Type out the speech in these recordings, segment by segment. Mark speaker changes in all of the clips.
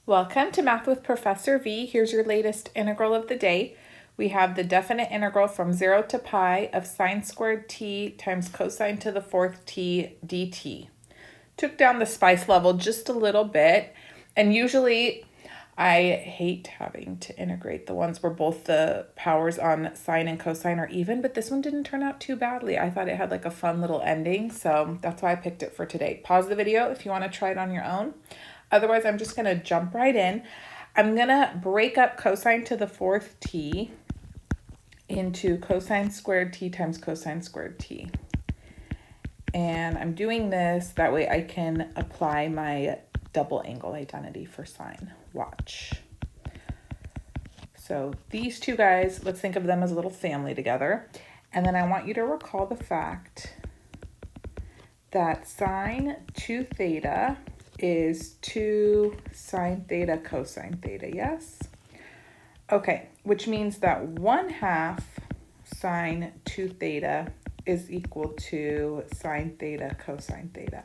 Speaker 1: Welcome to Math with Professor V. Here's your latest integral of the day. We have the definite integral from 0 to pi of sine squared t times cosine to the fourth t dt. Took down the spice level just a little bit, and usually I hate having to integrate the ones where both the powers on sine and cosine are even, but this one didn't turn out too badly. I thought it had like a fun little ending, so that's why I picked it for today. Pause the video if you want to try it on your own. Otherwise, I'm just going to jump right in. I'm going to break up cosine to the fourth t into cosine squared t times cosine squared t. And I'm doing this, that way I can apply my double angle identity for sine. Watch. So these two guys, let's think of them as a little family together. And then I want you to recall the fact that sine 2 theta is 2 sine theta cosine theta, yes? Okay, which means that 1/2 sine 2 theta is equal to sine theta cosine theta.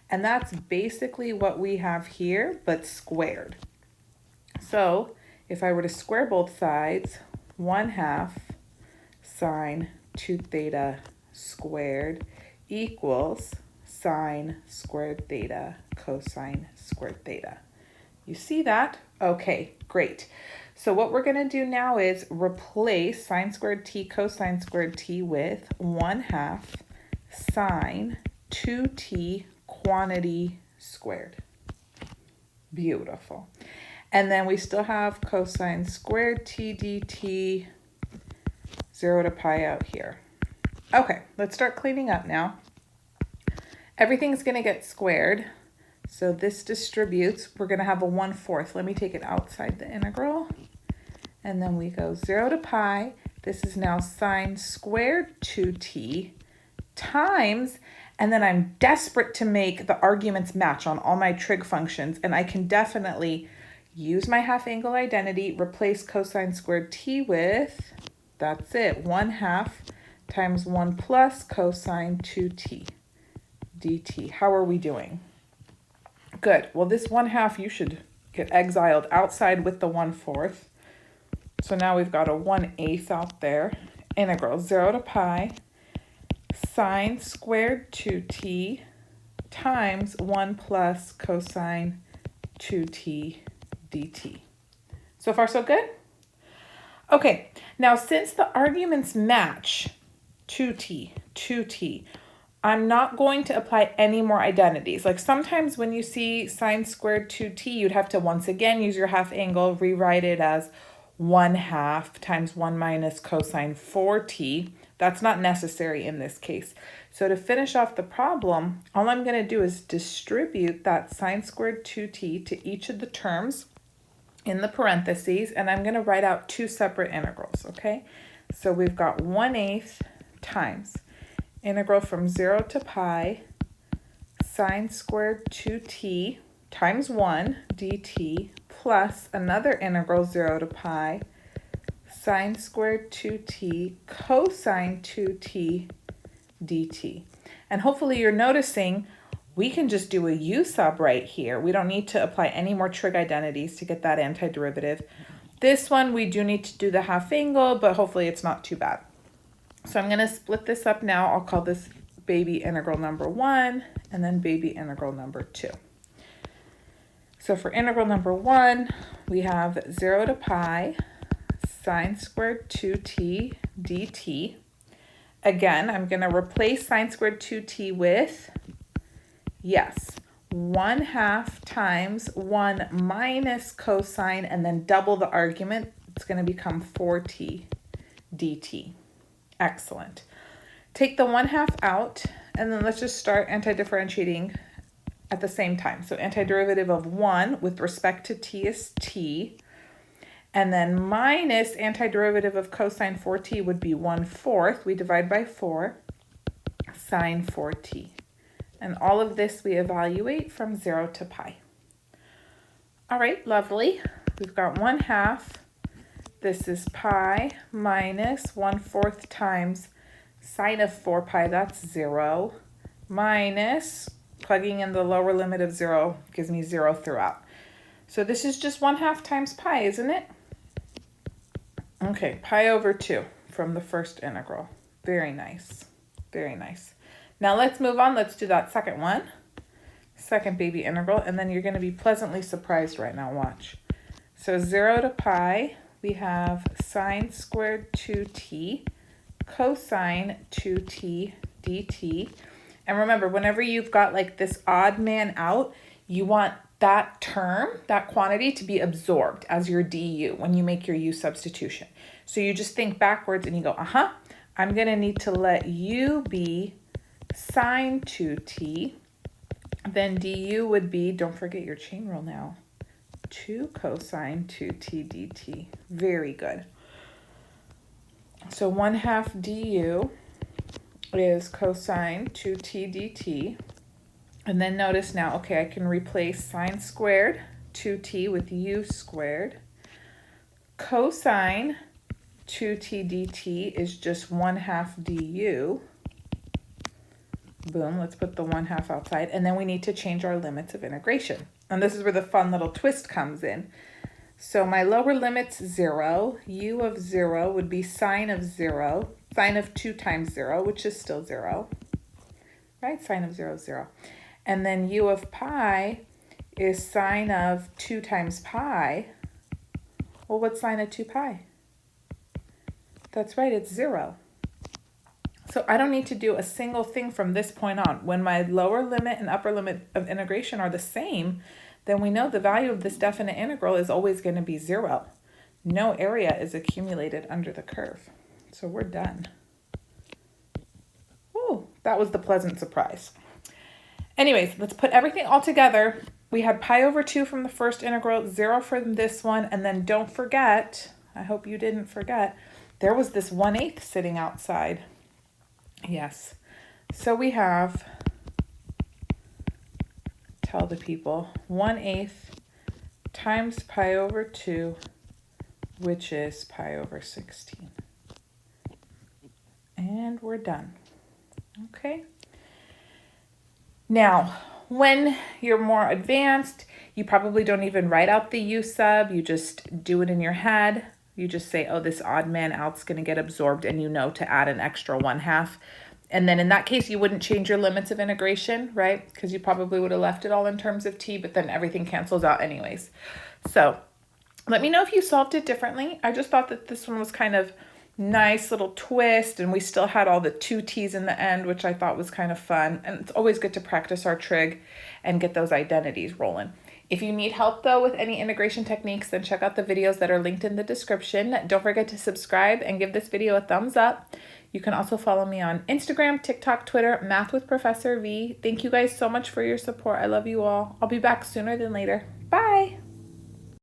Speaker 1: And that's basically what we have here, but squared. So if I were to square both sides, 1/2 sine 2 theta squared equals sine squared theta cosine squared theta. You see that? Okay, great. So what we're going to do now is replace sine squared t cosine squared t with 1/2 sine 2t quantity squared. Beautiful. And then we still have cosine squared t dt, 0 to pi out here. Okay, let's start cleaning up now. Everything's going to get squared. So this distributes. We're going to have a 1/4. Let me take it outside the integral. And then we go 0 to pi. This is now sine squared 2t times, and then I'm desperate to make the arguments match on all my trig functions, and I can definitely use my half angle identity, replace cosine squared t with, that's it, 1/2 times 1 plus cosine 2t dt. How are we doing? Good. Well, this 1/2, you should get exiled outside with the 1/4. So now we've got a 1/8 out there. Integral 0 to pi sine squared 2t times 1 plus cosine 2t dt. So far, so good? Okay, now since the arguments match 2t, I'm not going to apply any more identities. Like sometimes when you see sine squared 2t, you'd have to once again use your half angle, rewrite it as 1/2 times 1 minus cosine 4t. That's not necessary in this case. So to finish off the problem, all I'm going to do is distribute that sine squared 2t to each of the terms in the parentheses, and I'm going to write out two separate integrals, okay? So we've got 1/8 times integral from 0 to pi sine squared 2t times 1 dt plus another integral 0 to pi sine squared 2t cosine 2t dt. And hopefully you're noticing we can just do a u sub right here. We don't need to apply any more trig identities to get that antiderivative. This one we do need to do the half angle, but hopefully it's not too bad. So I'm going to split this up now. I'll call this baby integral number 1 and then baby integral number 2. So for integral number 1, we have 0 to pi sine squared 2t dt. Again, I'm going to replace sine squared 2t with, yes, 1/2 times 1 minus cosine, and then double the argument. It's going to become 4t dt. Excellent. Take the 1/2 out, and then let's just start antidifferentiating at the same time. So antiderivative of 1 with respect to t is t, and then minus antiderivative of cosine 4t would be 1/4. We divide by 4, sine 4t. And all of this we evaluate from 0 to pi. All right, lovely. We've got 1/2. This is pi minus 1/4 times sine of 4 pi, that's 0, minus, plugging in the lower limit of 0 gives me 0 throughout. So this is just 1/2 times pi, isn't it? Okay, pi over 2 from the first integral. Very nice. Very nice. Now let's move on. Let's do that second one. Second baby integral, and then you're going to be pleasantly surprised right now. Watch. So 0 to pi, we have sine squared 2t cosine 2t dt. And remember, whenever you've got like this odd man out, you want that term, that quantity, to be absorbed as your du when you make your u substitution. So you just think backwards and you go, I'm going to need to let u be sine 2t. Then du would be, don't forget your chain rule now, 2 cosine 2t dt. Very good. So 1/2 du is cosine 2t dt. And then notice now, okay, I can replace sine squared 2t with u squared. Cosine 2t dt is just 1/2 du. Boom, let's put the 1/2 outside. And then we need to change our limits of integration. And this is where the fun little twist comes in. So my lower limit's 0. U of 0 would be sine of 0. Sine of 2 times 0, which is still 0. Right? Sine of 0 is 0. And then u of pi is sine of 2 times pi. Well, what's sine of 2 pi? That's right, it's 0. So I don't need to do a single thing from this point on. When my lower limit and upper limit of integration are the same, then we know the value of this definite integral is always going to be 0. No area is accumulated under the curve. So we're done. Ooh, that was the pleasant surprise. Anyways, let's put everything all together. We had pi over 2 from the first integral, 0 from this one, and then don't forget, I hope you didn't forget, there was this 1/8 sitting outside. Yes. So we have, tell the people, 1/8 times pi over 2, which is pi over 16. And we're done. Okay. Now, when you're more advanced, you probably don't even write out the u sub. You just do it in your head. You just say, oh, this odd man out's going to get absorbed, and you know to add an extra 1/2. And then in that case, you wouldn't change your limits of integration, right? Because you probably would have left it all in terms of t, but then everything cancels out anyways. So let me know if you solved it differently. I just thought that this one was kind of nice little twist, and we still had all the 2 t's in the end, which I thought was kind of fun. And it's always good to practice our trig and get those identities rolling. If you need help though with any integration techniques, then check out the videos that are linked in the description. Don't forget to subscribe and give this video a thumbs up. You can also follow me on Instagram, TikTok, Twitter, Math with Professor V. Thank you guys so much for your support. I love you all. I'll be back sooner than later.